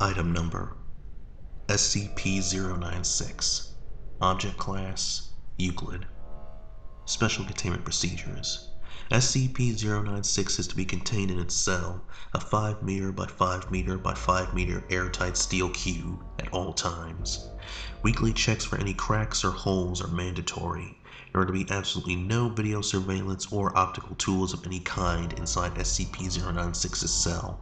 Item Number SCP-096 Object Class Euclid. Special Containment Procedures. SCP-096 is to be contained in its cell, a 5 meter by 5 meter by 5 meter airtight steel cube, at all times. Weekly checks for any cracks or holes are mandatory. There are to be absolutely no video surveillance or optical tools of any kind inside SCP-096's cell.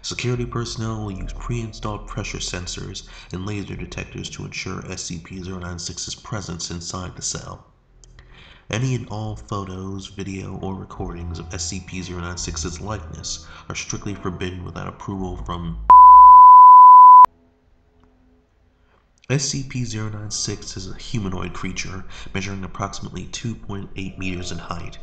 Security personnel will use pre-installed pressure sensors and laser detectors to ensure SCP-096's presence inside the cell. Any and all photos, video, or recordings of SCP-096's likeness are strictly forbidden without approval from SCP-096 is a humanoid creature measuring approximately 2.8 meters in height.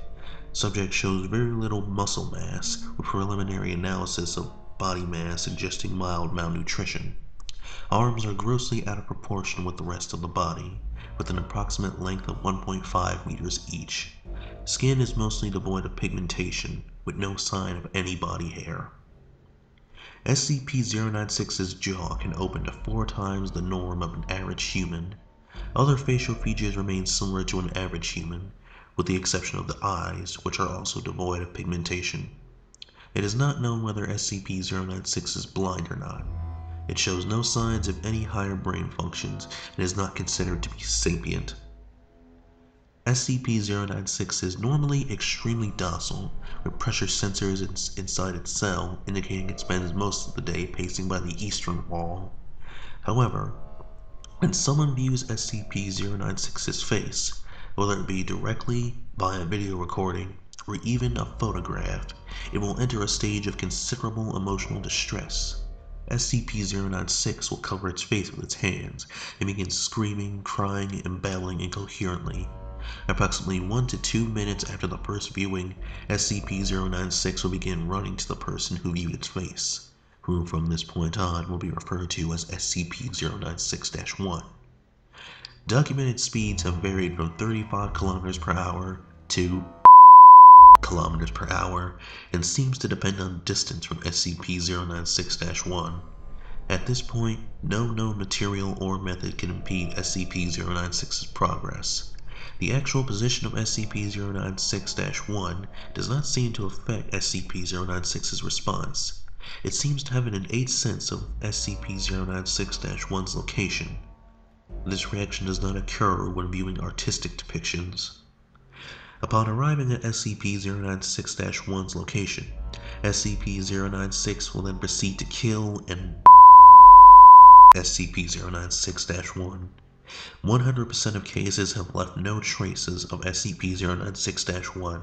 Subject shows very little muscle mass, with preliminary analysis of body mass suggesting mild malnutrition. Arms are grossly out of proportion with the rest of the body, with an approximate length of 1.5 meters each. Skin is mostly devoid of pigmentation, with no sign of any body hair. SCP-096's jaw can open to 4 times the norm of an average human. Other facial features remain similar to an average human, with the exception of the eyes, which are also devoid of pigmentation. It is not known whether SCP-096 is blind or not. It shows no signs of any higher brain functions and is not considered to be sapient. SCP-096 is normally extremely docile, with pressure sensors inside its cell indicating it spends most of the day pacing by the eastern wall. However, when someone views SCP-096's face, whether it be directly, by a video recording, or even a photograph, it will enter a stage of considerable emotional distress. SCP-096 will cover its face with its hands and begin screaming, crying, and babbling incoherently. Approximately 1 to 2 minutes after the first viewing, SCP-096 will begin running to the person who viewed its face, who from this point on will be referred to as SCP-096-1. Documented speeds have varied from 35 km per hour to kilometers per hour and seems to depend on distance from SCP-096-1. At this point, no known material or method can impede SCP-096's progress. The actual position of SCP-096-1 does not seem to affect SCP-096's response. It seems to have an innate sense of SCP-096-1's location. This reaction does not occur when viewing artistic depictions. Upon arriving at SCP-096-1's location, SCP-096 will then proceed to kill and SCP-096-1. 100% of cases have left no traces of SCP-096-1.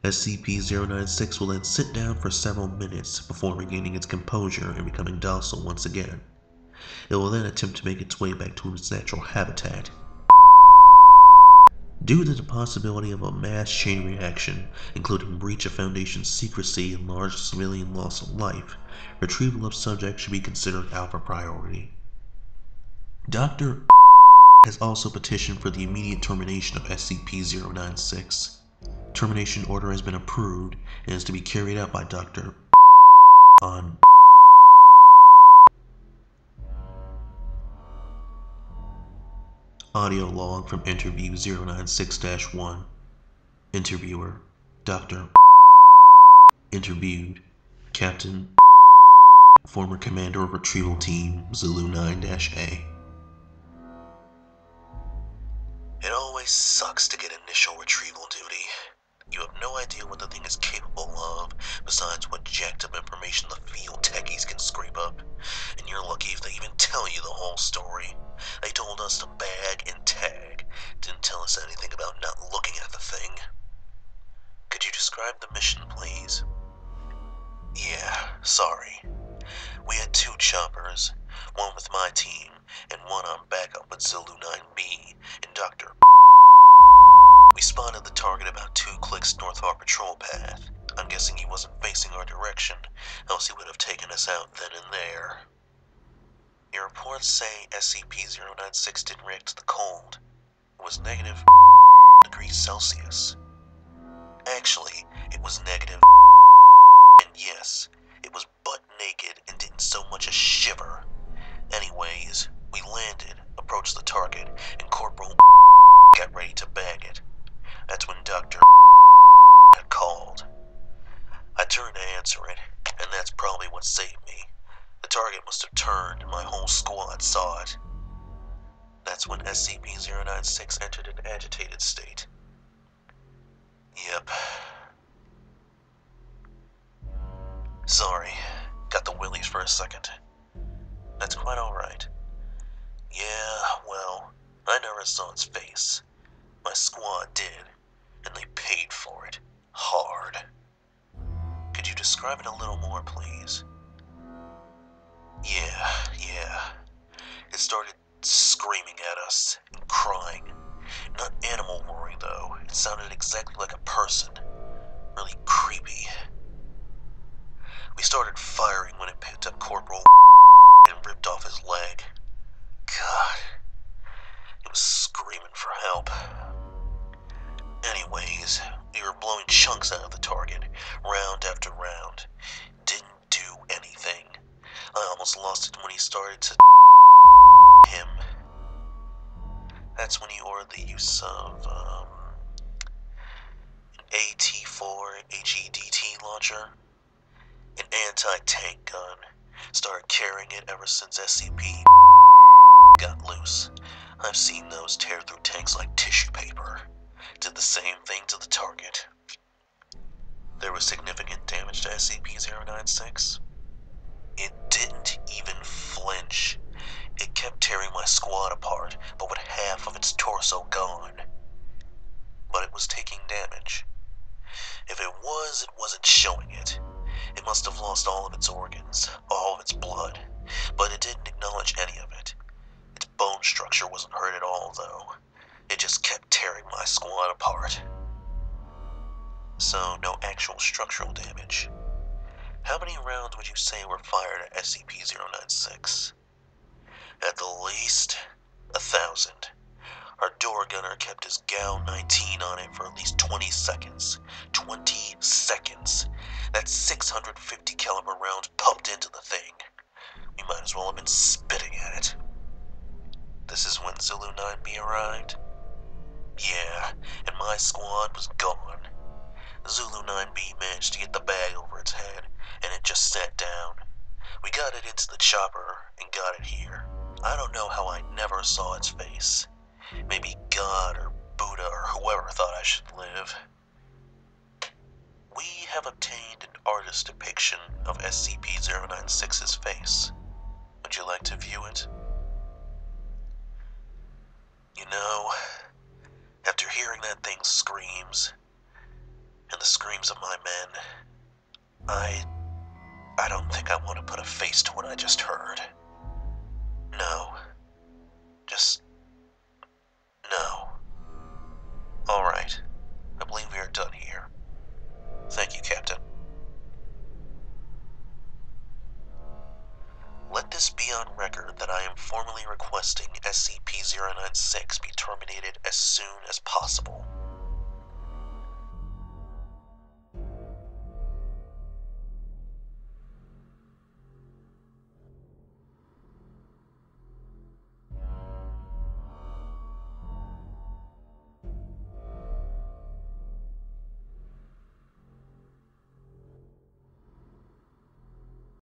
SCP-096 will then sit down for several minutes before regaining its composure and becoming docile once again. It will then attempt to make its way back to its natural habitat. Due to the possibility of a mass chain reaction, including breach of Foundation secrecy and large civilian loss of life, retrieval of subject should be considered alpha priority. Dr. has also petitioned for the immediate termination of SCP-096. Termination order has been approved and is to be carried out by Dr. on audio log from interview 096-1. Interviewer, Dr. Interviewed, Captain, former commander of Retrieval Team Zulu 9-A. It always sucks to get initial retrieval duty. You have no idea what the thing is capable of, besides what jacked up information the field techies can scrape up. And you're lucky if they even tell you the whole story. They told us to bag and tag, didn't tell us anything about not looking at the thing. Could you describe the mission, please? Yeah, sorry. We had 2 choppers, one with my team, and one on backup with Zulu 9B and Dr. We spotted the target about 2 clicks north of our patrol path. I'm guessing he wasn't facing our direction, else he would have taken us out then and there. Your reports say SCP-096 didn't react to the cold. Was was negative degrees Celsius. Actually, it was negative, and yes, it was butt naked and didn't so much as shiver. Anyways, we landed, approached the target, and Corporal got ready to bag it. That's when Dr. had called. I turned to answer it, and that's probably what saved me. The target must have turned, and my whole squad saw it. That's when SCP-096 entered an agitated state. Yep. Sorry, got the willies for a second. That's quite alright. Yeah, well, I never saw its face. My squad did, and they paid for it. Hard. Could you describe it a little more, please? Yeah. It started screaming at us and crying. Not animal roaring, though. It sounded exactly like a person. Really creepy. We started firing when it picked up Corporal and ripped off his leg. God. It was screaming for help. Anyways, we were blowing chunks out of the target, round after round. Didn't do anything. I almost lost it when he started to him. That's when he ordered the use of, an AT-4 HEDT launcher, an anti-tank gun. Started carrying it ever since SCP got loose. I've seen those tear through tanks like tissue paper. Did the same thing to the target. There was significant damage to SCP-096. It didn't even flinch. It kept tearing my squad apart, but with half of its torso gone. But it was taking damage. If it wasn't showing it. It must have lost all of its organs, all of its blood, but it didn't acknowledge any of it. Its bone structure wasn't hurt at all, though. It just kept tearing my squad apart. So, no actual structural damage. How many rounds would you say were fired at SCP-096? At the least, 1,000. Our door gunner kept his GAU-19 on it for at least 20 seconds. 20 seconds. That's 650 caliber rounds pumped into the thing. We might as well have been spitting at it. This is when Zulu 9B arrived? Yeah, and my squad was gone. Zulu 9B managed to get the bag over its head, and it just sat down. We got it into the chopper and got it here. I don't know how I never saw its face. Maybe God or Buddha or whoever thought I should live. We have obtained an artist's depiction of SCP-096's face. Would you like to view it? You know, after hearing that thing's screams, and the screams of my men, I don't think I want to put a face to what I just heard. No. Just... no. Alright. I believe we are done here. Thank you, Captain. Let this be on record that I am formally requesting SCP-096 be terminated as soon as possible.